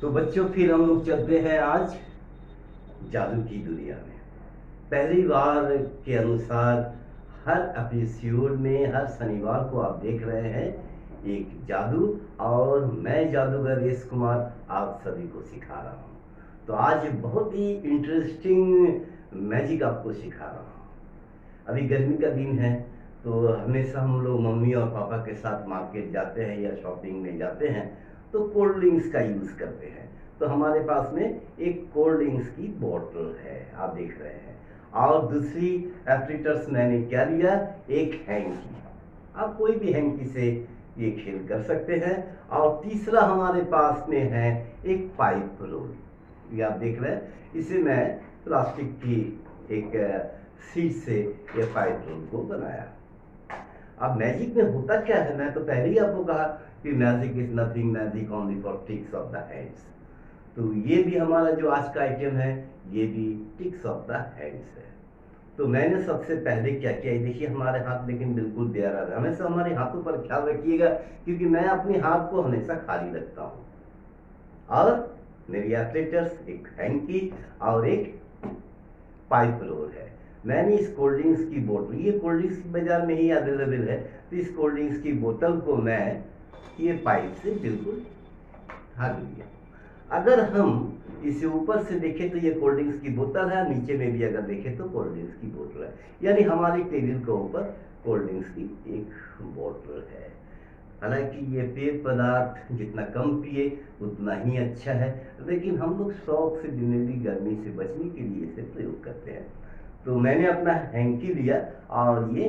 तो बच्चों फिर हम लोग चलते हैं आज जादू की दुनिया में। पहली बार के अनुसार हर एपिसोड में हर शनिवार को आप देख रहे हैं एक जादू, और मैं जादूगर यश कुमार आप सभी को सिखा रहा हूँ। तो आज बहुत ही इंटरेस्टिंग मैजिक आपको सिखा रहा हूँ। अभी गर्मी का दिन है तो हमेशा हम लोग मम्मी और पापा के साथ मार्केट जाते हैं या शॉपिंग में जाते हैं तो कोल्ड ड्रिंक्स का यूज़ करते हैं। तो हमारे पास में एक कोल्ड ड्रिंक्स की बोतल है, आप देख रहे हैं, और दूसरी एप्रीटर्स मैंने क्या लिया, एक हैंकी। आप कोई भी हैंकी से ये खेल कर सकते हैं। और तीसरा हमारे पास में है एक पाइप रोल, ये आप देख रहे हैं, इसे मैं प्लास्टिक की एक सीट से ये पाइप रोल को बनाया। अब मैजिक में होता क्या है, मैं तो पहले ही आपको कहा कि magic is nothing, magic only for tricks of the hands. तो ये भी हमारा जो आज का आइटम है ये भी ट्रिक्स ऑफ द हैंड्स है। तो मैंने सबसे पहले क्या किया, देखिए हमारे हाथ लेकिन बिल्कुल बेरा है, हमेशा हमारे हाथों पर ख्याल रखिएगा क्योंकि मैं अपने हाथ को हमेशा खाली रखता हूँ। और मेरी एप्लेटर्स एक हैंकी और एक पाइप रोल है। मैंने इस कोल्ड ड्रिंक्स की बोतल, ये कोल्ड ड्रिंक्स बाजार में ही अवेलेबल है, तो इस कोल्ड ड्रिंक्स की बोतल को मैं ये पाइप से बिल्कुल ढक दिया। अगर हम इसे ऊपर से देखें तो ये कोल्ड ड्रिंक्स की बोतल है, नीचे में भी अगर देखें तो कोल्ड ड्रिंक्स की बोतल है, यानी हमारे टेबल के ऊपर कोल्ड ड्रिंक्स की एक बोतल है। हालांकि ये पेय पदार्थ जितना कम पिए उतना ही अच्छा है, लेकिन हम लोग शौक से जनरली गर्मी से बचने के लिए इसे प्रयोग करते हैं। तो मैंने अपना हैंकी लिया और ये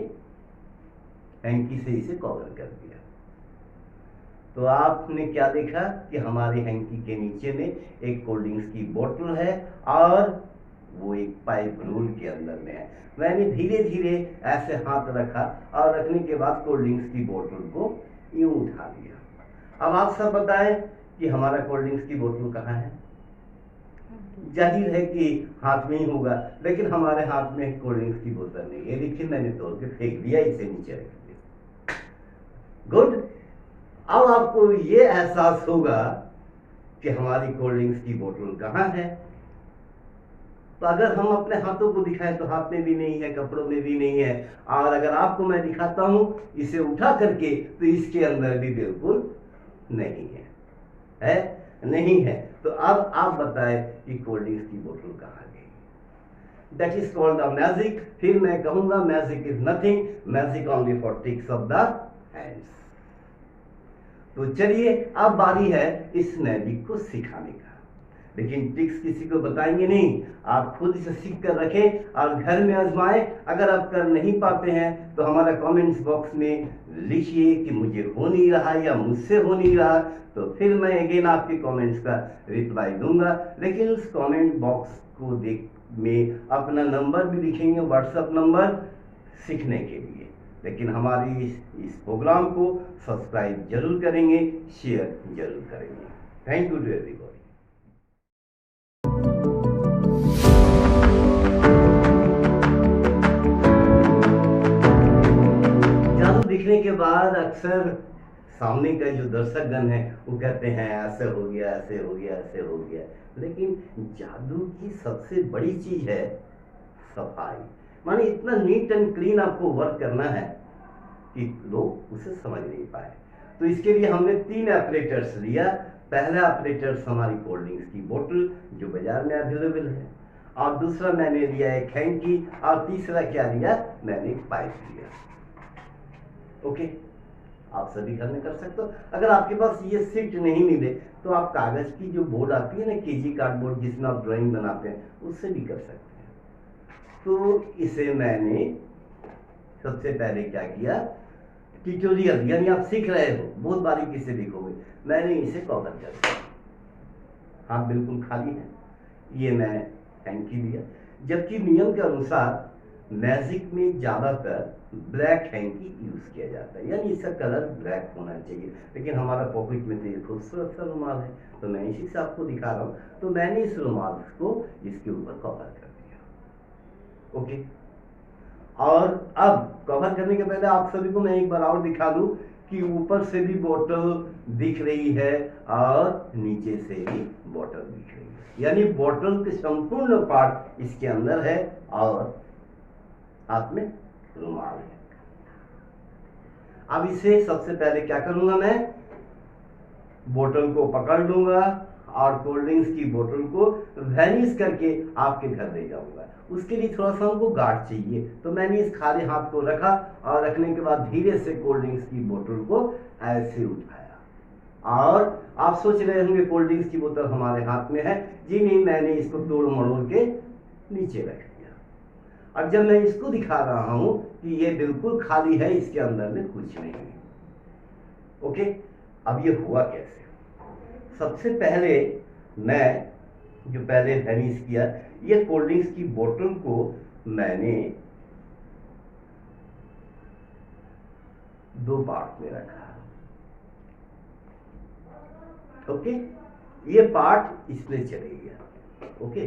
हैंकी से इसे कवर कर दिया। तो आपने क्या देखा कि हमारे हैंकी के नीचे में एक कोल्ड ड्रिंक्स की बोतल है और वो एक पाइप रोल के अंदर में है। मैंने धीरे धीरे ऐसे हाथ रखा और रखने के बाद कोल्ड ड्रिंक्स की बोतल को यूं उठा लिया। अब आप सब बताएं कि हमारा कोल्ड ड्रिंक्स की बोतल कहाँ है। जाहिर है कि हाथ में ही होगा, लेकिन हमारे हाथ में कोल्ड ड्रिंक्स की बोतल नहीं है। देखिए मैंने तोड़ के फेंक दिया, इसे नीचे रख दिया। गुड। अब आपको ये एहसास होगा कि हमारी कोल्ड ड्रिंक्स की बोतल कहाँ है। तो अगर हम अपने हाथों को दिखाएं तो हाथ में भी नहीं है, कपड़ों में भी नहीं है, और अगर आपको मैं दिखाता हूं इसे उठा करके तो इसके अंदर भी बिल्कुल नहीं है नहीं है। तो अब आप बताएं कि कोल्ड ड्रिंक्स की बोतल कहाँ गई। That is called the magic. फिर मैं कहूंगा magic is nothing, magic only for tricks of the hands. तो चलिए अब बारी है इस मैजिक को सिखाने का, लेकिन ट्रिक्स किसी को बताएंगे नहीं, आप खुद इसे सीख कर रखें और घर में आजमाएं। अगर आप कर नहीं पाते हैं तो हमारा कमेंट्स बॉक्स में लिखिए कि मुझे हो नहीं रहा या मुझसे हो नहीं रहा, तो फिर मैं अगेन आपके कमेंट्स का रिप्लाई दूंगा। लेकिन उस कमेंट बॉक्स को देख में अपना नंबर भी लिखेंगे, व्हाट्सएप नंबर, सीखने के लिए। लेकिन हमारी इस प्रोग्राम को सब्सक्राइब जरूर करेंगे, शेयर जरूर करेंगे। Thank you to everyone. दिखने के बाद अक्सर सामने का जो दर्शकगण है वो कहते हैं ऐसे हो गया, ऐसे हो गया, ऐसे हो गया। लेकिन जादू की सबसे बड़ी चीज है सफाई। माने इतना नीट एंड क्लीन आपको वर्क करना है कि लोग उसे समझ नहीं पाए। तो इसके लिए हमने 3 ऑपरेटर्स लिया। पहला ऑपरेटर्स हमारी कोल्ड ड्रिंक्स की बोतल जो बाजार में अवेलेबल है, और दूसरा मैंने लिया एक हैंकी, और तीसरा क्या लिया, मैंने एक पाइप लिया। ओके, आप सभी घर में कर सकते हो। अगर आपके पास ये सीट नहीं मिले तो आप कागज की जो बोर्ड आती है ना, केजी कार्डबोर्ड, जिसमें आप ड्राइंग बनाते हैं, उससे भी कर सकते हैं। तो इसे मैंने सबसे पहले क्या किया, ट्यूटोरियल यानी आप सीख रहे हो, बहुत बारीकी से देखोगे, मैंने इसे कवर कर दिया। हाथ बिल्कुल खाली है, ये मैं हैंकी लिया। जबकि नियम के अनुसार मैजिक में ज्यादातर ब्लैक हैंकी यूज किया जाता है, यानी इसका कलर ब्लैक होना चाहिए। लेकिन हमारा पॉकेट में तो ये खूबसूरत सा रुमाल है, तो मैं इसी से आपको दिखा रहा हूँ। तो मैंने इस रुमाल को इसके ऊपर कवर कर दिया। ओके, और अब कवर करने के पहले आप सभी को मैं एक बार और दिखा दूं कि ऊपर से भी बोतल दिख रही है और नीचे से भी बोतल दिख रही है, यानी बोतल के संपूर्ण पार्ट इसके अंदर है और हाथ में रुमाल है। अब इसे सबसे पहले क्या करूंगा, मैं बोतल को पकड़ लूंगा और कोल्ड ड्रिंक्स की बोतल को वैनिश करके आपके घर ले जाऊंगा। उसके लिए थोड़ा सा हमको गार्ड चाहिए, तो मैंने इस खाली हाथ को रखा और रखने के बाद धीरे से कोल्ड ड्रिंक्स की बोतल को ऐसे उठाया। और आप सोच रहे होंगे कोल्ड ड्रिंक्स की बोतल हमारे हाथ में है। जी नहीं, मैंने इसको तोड़ मरोड़ के नीचे रख दिया। अब जब मैं इसको दिखा रहा हूं कि ये बिल्कुल खाली है, इसके अंदर में कुछ नहीं है। ओके, अब ये हुआ कैसे? सबसे पहले मैं जो पहले वैनिश किया, ये कोल्ड ड्रिंक्स की बोतल को मैंने 2 पार्ट में रखा। ओके, ये पार्ट इसमें चले गया। ओके,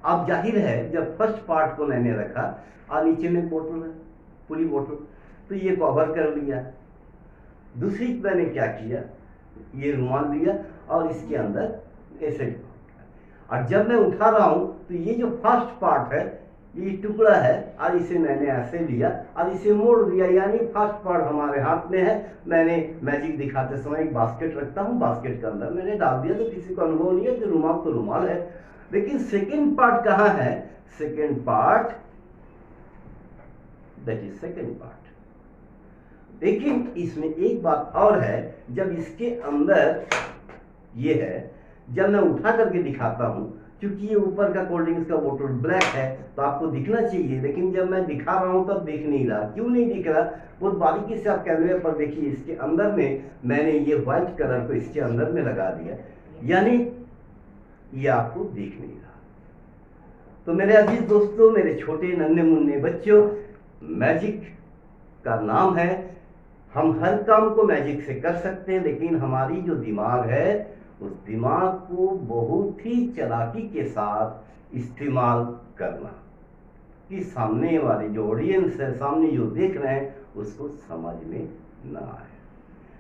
अब जाहिर है जब फर्स्ट पार्ट को मैंने रखा और नीचे में बोतल है, पूरी बोतल, तो ये कवर कर लिया। दूसरी मैंने क्या किया, ये रुमाल लिया और इसके अंदर ऐसे, और जब मैं उठा रहा हूं तो ये जो फर्स्ट पार्ट है, ये टुकड़ा है और इसे मैंने ऐसे लिया और इसे मोड़ दिया, यानी फर्स्ट पार्ट हमारे हाथ में है। मैंने मैजिक दिखाते समय एक बास्केट रखता हूं, बास्केट के अंदर मैंने डाल दिया, तो किसी को अनुभव नहीं है कि रुमाल तो रुमाल है। लेकिन सेकेंड पार्ट कहां है? Second part, that is second part. लेकिन इसमें एक बात और है, जब इसके अंदर ये है, जब मैं उठा करके दिखाता हूं, क्योंकि ये ऊपर का कोल्ड ड्रिंक्स का बोतल ब्लैक है तो आपको दिखना चाहिए, लेकिन जब मैं दिखा रहा हूं तब दिख नहीं रहा। क्यों नहीं दिख रहा? बहुत बारीकी से आप कैमरे पर देखिए, इसके अंदर में मैंने ये व्हाइट कलर को इसके अंदर में लगा दिया, यानी ये आपको दिख नहीं रहा। तो मेरे अजीज दोस्तों, मेरे छोटे नन्हे मुन्ने बच्चों, मैजिक का नाम है, हम हर काम को मैजिक से कर सकते हैं, लेकिन हमारी जो दिमाग है उस दिमाग को बहुत ही चालाकी के साथ इस्तेमाल करना, कि सामने वाले जो ऑडियंस है, सामने जो देख रहे हैं, उसको समझ में ना आए।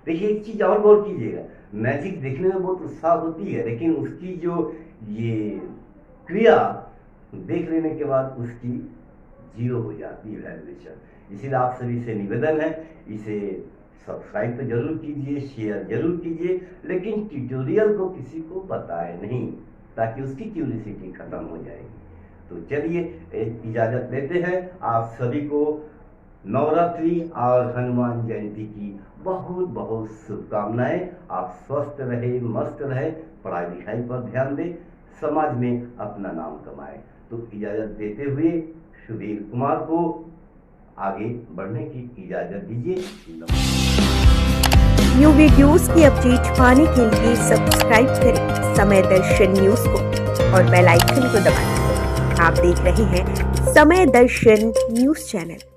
देखिए, एक चीज और गौर कीजिएगा, मैजिक देखने में बहुत उत्साह होती है, लेकिन उसकी जो ये क्रिया देख लेने के बाद उसकी जीरो हो जाती है वैल्यूएशन। इसीलिए आप सभी से निवेदन है, इसे सब्सक्राइब तो जरूर कीजिए, शेयर जरूर कीजिए, लेकिन ट्यूटोरियल को किसी को बताए नहीं, ताकि उसकी क्यूरियोसिटी खत्म हो जाएगी। तो चलिए इजाजत लेते हैं। आप सभी को नवरात्रि और हनुमान जयंती की बहुत बहुत शुभकामनाएं। आप स्वस्थ रहे, मस्त रहे, पढ़ाई लिखाई पर ध्यान दें, समाज में अपना नाम कमाएं। तो इजाजत देते हुए सुधीर कुमार को आगे बढ़ने की इजाजत दीजिए। न्यू वीडियोस की अपडेट पाने के लिए सब्सक्राइब करें समय दर्शन न्यूज को और बेल आइकन को दबाएं। आप देख रहे हैं समय दर्शन न्यूज चैनल।